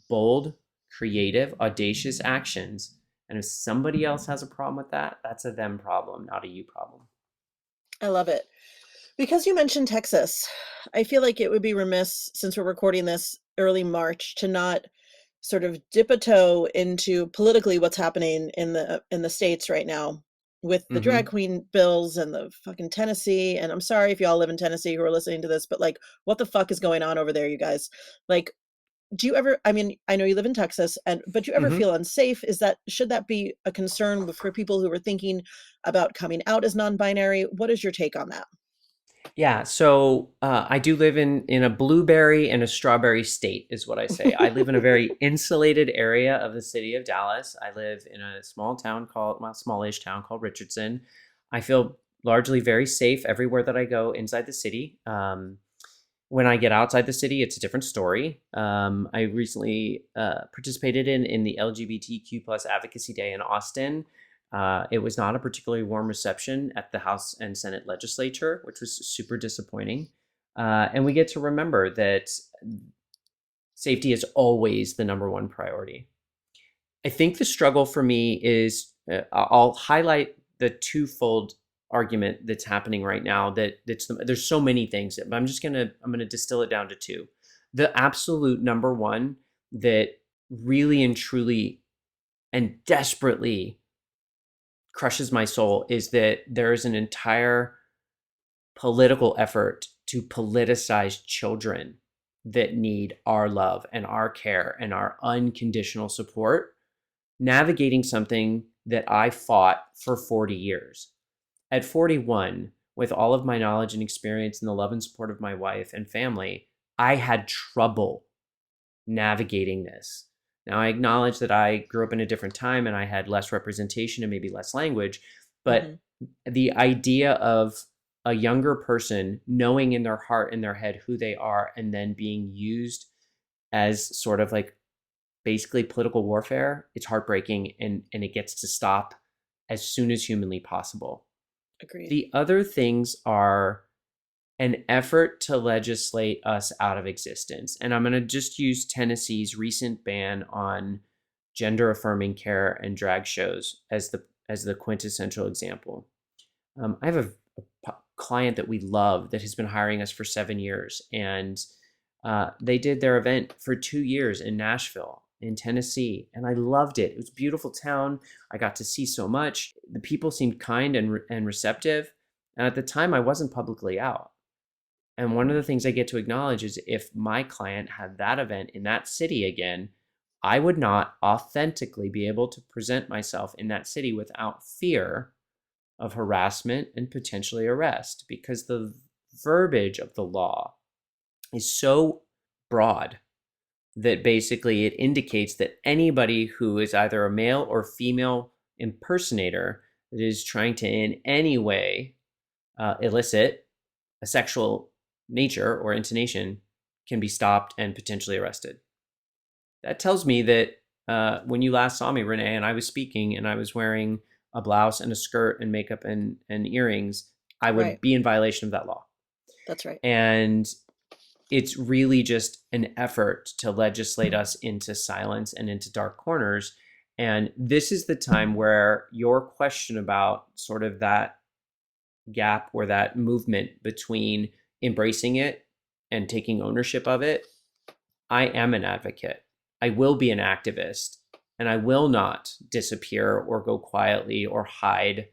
Speaker 3: bold, creative, audacious actions. And if somebody else has a problem with that, that's a them problem, not a you problem.
Speaker 1: I love it. Because you mentioned Texas, I feel like it would be remiss, since we're recording this early March, to not sort of dip a toe into politically what's happening in the states right now with the drag
Speaker 3: Mm-hmm.
Speaker 1: queen bills and the fucking Tennessee. And I'm sorry if y'all live in Tennessee who are listening to this, but like, what the fuck is going on over there, you guys? Like, do you ever, I mean, I know you live in Texas, but do you ever
Speaker 3: Mm-hmm.
Speaker 1: feel unsafe? Should that be a concern for people who are thinking about coming out as non-binary? What is your take on that?
Speaker 3: Yeah, so I do live in a blueberry and a strawberry state, is what I say. I live in a very insulated area of the city of Dallas. I live in a small town called, well, smallish town called Richardson. I feel largely very safe everywhere that I go inside the city. When I get outside the city, it's a different story. I recently participated in the LGBTQ plus advocacy day in Austin. It was not a particularly warm reception at the House and Senate legislature, which was super disappointing. And we get to remember that safety is always the number one priority. I think the struggle for me is I'll highlight the twofold argument that's happening right now. There's so many things, but I'm gonna distill it down to two. The absolute number one that really and truly and desperately crushes my soul is that there is an entire political effort to politicize children that need our love and our care and our unconditional support, navigating something that I fought for 40 years. At 41, with all of my knowledge and experience and the love and support of my wife and family, I had trouble navigating this. Now, I acknowledge that I grew up in a different time and I had less representation and maybe less language,
Speaker 1: Mhm.
Speaker 3: but the idea of a younger person knowing in their heart, in their head, who they are, and then being used as sort of like basically political warfare, it's heartbreaking, and it gets to stop as soon as humanly possible.
Speaker 1: Agreed.
Speaker 3: The other things are an effort to legislate us out of existence. And I'm going to just use Tennessee's recent ban on gender affirming care and drag shows as the quintessential example. I have a client that we love that has been hiring us for 7 years, and they did their event for 2 years in Nashville, in Tennessee, and I loved it. It was a beautiful town. I got to see so much. The people seemed kind and receptive, and at the time, I wasn't publicly out. And one of the things I get to acknowledge is if my client had that event in that city again, I would not authentically be able to present myself in that city without fear of harassment and potentially arrest, because the verbiage of the law is so broad that basically it indicates that anybody who is either a male or female impersonator that is trying to in any way elicit a sexual nature or intonation can be stopped and potentially arrested. That tells me that when you last saw me, Renee, and I was speaking and I was wearing a blouse and a skirt and makeup and earrings, I would
Speaker 1: Right.
Speaker 3: be in violation of that law.
Speaker 1: That's right.
Speaker 3: And it's really just an effort to legislate us into silence and into dark corners. And this is the time where your question about sort of that gap or that movement between embracing it and taking ownership of it, I am an advocate. I will be an activist, and I will not disappear or go quietly or hide.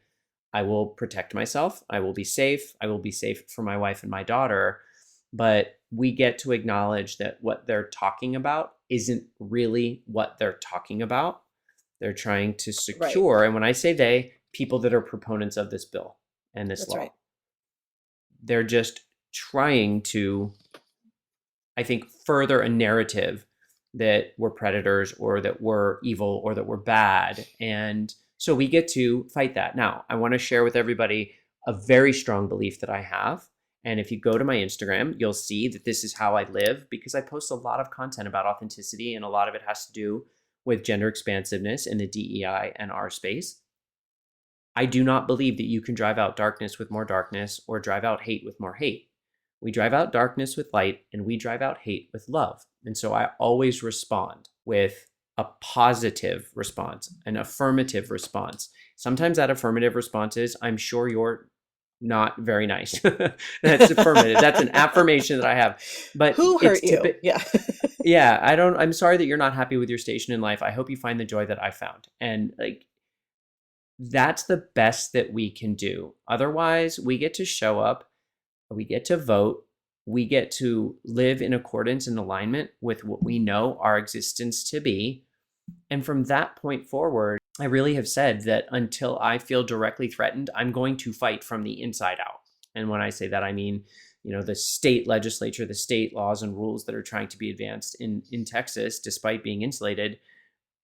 Speaker 3: I will protect myself. I will be safe. I will be safe for my wife and my daughter. But we get to acknowledge that what they're talking about isn't really what they're talking about. They're trying to secure,
Speaker 1: Right.
Speaker 3: and when I say they, people that are proponents of this bill and this
Speaker 1: That's
Speaker 3: law.
Speaker 1: right.
Speaker 3: They're just trying to, I think, further a narrative that we're predators or that we're evil or that we're bad. And so we get to fight that. Now, I want to share with everybody a very strong belief that I have. And if you go to my Instagram, you'll see that this is how I live, because I post a lot of content about authenticity, and a lot of it has to do with gender expansiveness in the DEI and R space. I do not believe that you can drive out darkness with more darkness or drive out hate with more hate. We drive out darkness with light, and we drive out hate with love. And so I always respond with a positive response, an affirmative response. Sometimes that affirmative response is, I'm sure you're not very nice. That's affirmative. That's an affirmation that I have. But
Speaker 1: Who
Speaker 3: it's
Speaker 1: hurt you? Yeah.
Speaker 3: yeah, I'm sorry that you're not happy with your station in life. I hope you find the joy that I found. And like, that's the best that we can do. Otherwise, we get to show up, we get to vote, we get to live in accordance and alignment with what we know our existence to be. And from that point forward, I really have said that until I feel directly threatened, I'm going to fight from the inside out. And when I say that, I mean, the state legislature, the state laws and rules that are trying to be advanced in Texas, despite being insulated,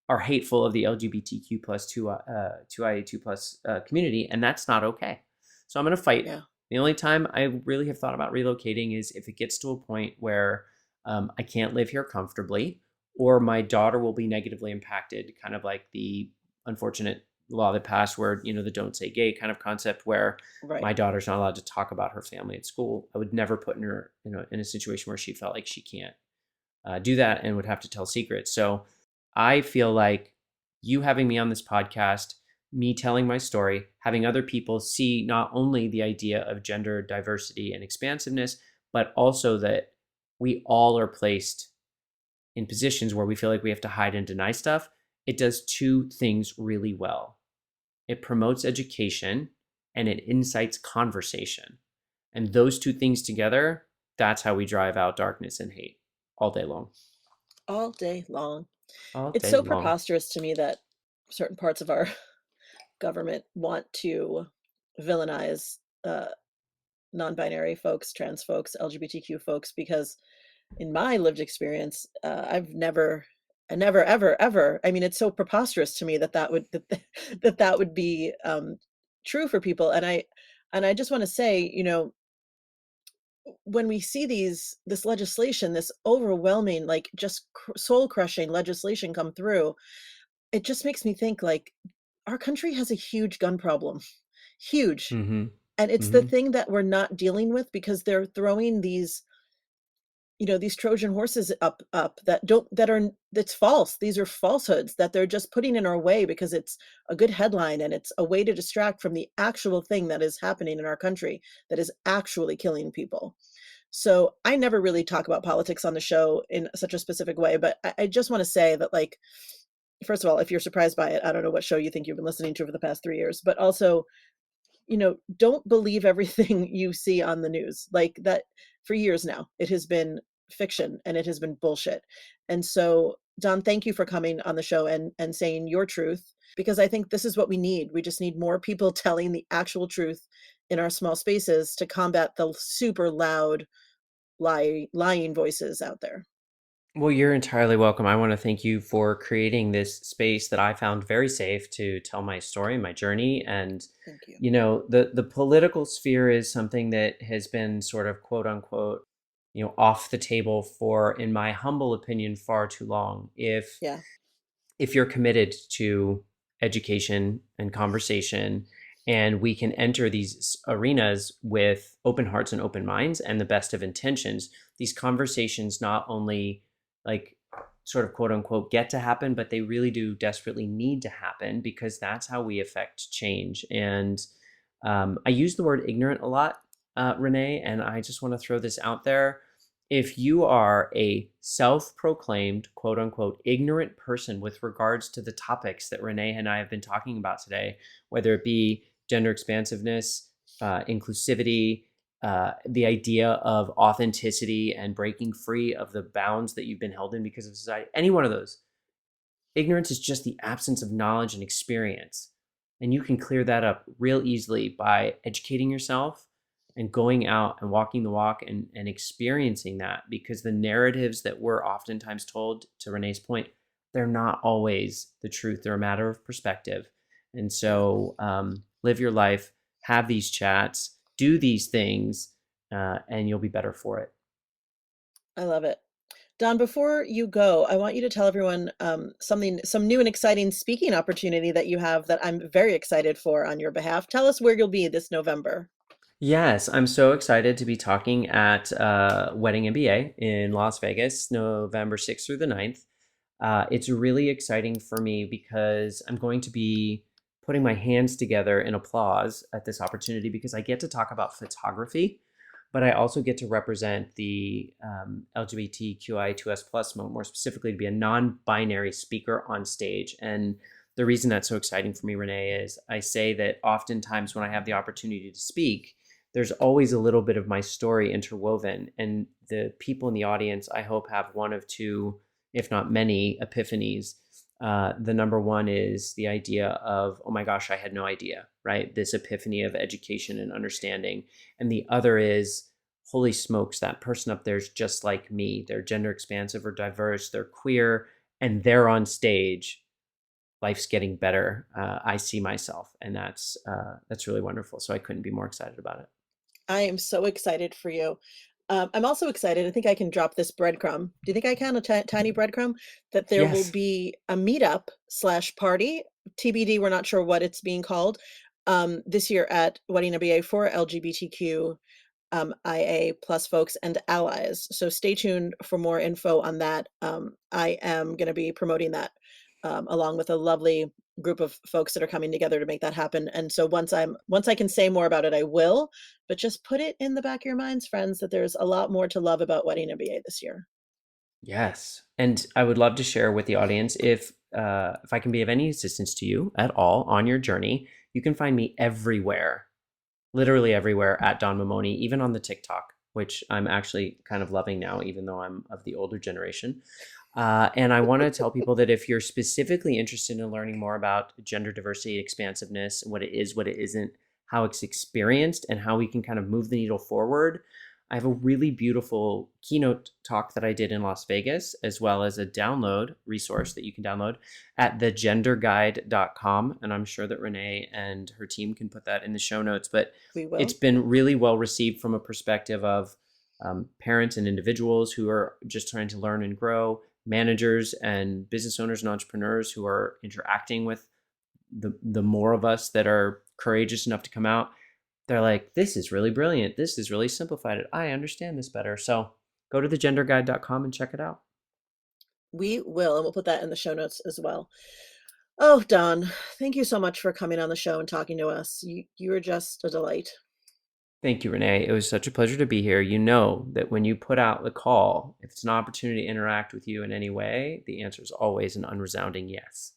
Speaker 3: are hateful of the LGBTQ plus 2IA2 plus community, and that's not okay. So I'm going to fight.
Speaker 1: Yeah.
Speaker 3: The only time I really have thought about relocating is if it gets to a point where I can't live here comfortably, or my daughter will be negatively impacted, kind of like the unfortunate law that passed where, the don't say gay kind of concept, where
Speaker 1: Right.
Speaker 3: my daughter's not allowed to talk about her family at school. I would never put her in a situation where she felt like she can't do that and would have to tell secrets. So I feel like you having me on this podcast, me telling my story, having other people see not only the idea of gender diversity and expansiveness, but also that we all are placed in positions where we feel like we have to hide and deny stuff. It does two things really well. It promotes education and it incites conversation. And those two things together, that's how we drive out darkness and hate all day long.
Speaker 1: All day long.
Speaker 3: All
Speaker 1: It's
Speaker 3: day
Speaker 1: so
Speaker 3: long.
Speaker 1: preposterous to me that certain parts of our government want to villainize non-binary folks, trans folks, LGBTQ folks, because in my lived experience, I never, ever, ever. I mean, it's so preposterous to me that that would be true for people. And And I just want to say, when we see this legislation, this overwhelming, like just soul crushing legislation come through, it just makes me think like our country has a huge gun problem, huge.
Speaker 3: Mm-hmm.
Speaker 1: And it's the
Speaker 3: Mm-hmm.
Speaker 1: thing that we're not dealing with because they're throwing these Trojan horses up that are that's false. These are falsehoods that they're just putting in our way because it's a good headline and it's a way to distract from the actual thing that is happening in our country that is actually killing people. So I never really talk about politics on the show in such a specific way, but I just want to say that, like, first of all, if you're surprised by it, I don't know what show you think you've been listening to for the past 3 years, but also, don't believe everything you see on the news. Like that for years now, it has been fiction and it has been bullshit. And so, Don, thank you for coming on the show and saying your truth because I think this is what we need. We just need more people telling the actual truth in our small spaces to combat the super loud lying voices out there.
Speaker 3: Well, you're entirely welcome. I want to thank you for creating this space that I found very safe to tell my story, my journey. And,
Speaker 1: Thank you.
Speaker 3: the political sphere is something that has been sort of quote unquote, off the table for, in my humble opinion, far too long.
Speaker 1: Yeah.
Speaker 3: If you're committed to education and conversation, and we can enter these arenas with open hearts and open minds and the best of intentions, these conversations not only, like, sort of quote unquote get to happen, but they really do desperately need to happen because that's how we affect change. And I use the word ignorant a lot, Renee, and I just want to throw this out there. If you are a self-proclaimed, quote unquote, ignorant person with regards to the topics that Renee and I have been talking about today, whether it be gender expansiveness, inclusivity, the idea of authenticity and breaking free of the bounds that you've been held in because of society, any one of those, ignorance is just the absence of knowledge and experience. And you can clear that up real easily by educating yourself and going out and walking the walk and experiencing that, because the narratives that we're oftentimes told, to Renee's point, they're not always the truth. They're a matter of perspective. And so live your life, have these chats, do these things, and you'll be better for it.
Speaker 1: I love it. Don, before you go, I want you to tell everyone some new and exciting speaking opportunity that you have that I'm very excited for on your behalf. Tell us where you'll be this November.
Speaker 3: Yes, I'm so excited to be talking at Wedding MBA in Las Vegas, November 6th through the 9th. It's really exciting for me because I'm going to be putting my hands together in applause at this opportunity because I get to talk about photography, but I also get to represent the LGBTQIA2S+, more specifically to be a non-binary speaker on stage. And the reason that's so exciting for me, Renee, is I say that oftentimes when I have the opportunity to speak, there's always a little bit of my story interwoven. And the people in the audience, I hope, have one of two, if not many, epiphanies. The number one is the idea of, oh my gosh, I had no idea, right? This epiphany of education and understanding. And the other is, holy smokes, that person up there is just like me. They're gender expansive or diverse, they're queer, and they're on stage. Life's getting better. I see myself, and that's really wonderful. So I couldn't be more excited about it.
Speaker 1: I am so excited for you. I'm also excited. I think I can drop this breadcrumb. Do you think I can? A tiny breadcrumb that there will
Speaker 3: Yes.
Speaker 1: be a meetup / party. TBD, we're not sure what it's being called. This year at Wedding MBA for LGBTQ IA plus folks and allies. So stay tuned for more info on that. I am going to be promoting that along with a lovely group of folks that are coming together to make that happen. And so once I can say more about it, I will. But just put it in the back of your minds, friends, that there's a lot more to love about Wedding MBA this year.
Speaker 3: Yes. And I would love to share with the audience, if I can be of any assistance to you at all on your journey, you can find me everywhere, literally everywhere at Don Mamone, even on the TikTok, which I'm actually kind of loving now, even though I'm of the older generation. And I want to tell people that if you're specifically interested in learning more about gender diversity, expansiveness, what it is, what it isn't, how it's experienced, and how we can kind of move the needle forward, I have a really beautiful keynote talk that I did in Las Vegas, as well as a download resource that you can download at thegenderguide.com. And I'm sure that Renee and her team can put that in the show notes. But
Speaker 1: We will.
Speaker 3: it's been really well received from a perspective of parents and individuals who are just trying to learn and grow, managers and business owners and entrepreneurs who are interacting with the more of us that are courageous enough to come out. They're like, this is really brilliant. This is really simplified. I understand this better. So go to thegenderguide.com and check it out.
Speaker 1: We will, and we'll put that in the show notes as well. Oh, Don, thank you so much for coming on the show and talking to us. You are just a delight.
Speaker 3: Thank you, Renee. It was such a pleasure to be here. You know that when you put out the call, if it's an opportunity to interact with you in any way, the answer is always an unresounding yes.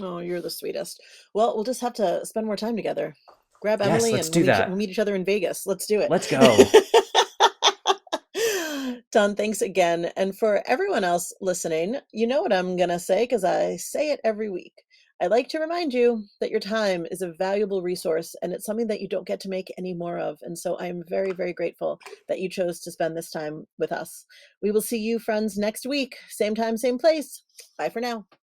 Speaker 1: Oh, you're the sweetest. Well, we'll just have to spend more time together. Grab
Speaker 3: Yes,
Speaker 1: Emily
Speaker 3: let's
Speaker 1: and
Speaker 3: do
Speaker 1: we'll
Speaker 3: that.
Speaker 1: meet each other in Vegas. Let's do it.
Speaker 3: Let's go.
Speaker 1: Don, thanks again. And for everyone else listening, you know what I'm going to say because I say it every week. I like to remind you that your time is a valuable resource and it's something that you don't get to make any more of. And so I'm very, very grateful that you chose to spend this time with us. We will see you, friends, next week. Same time, same place. Bye for now.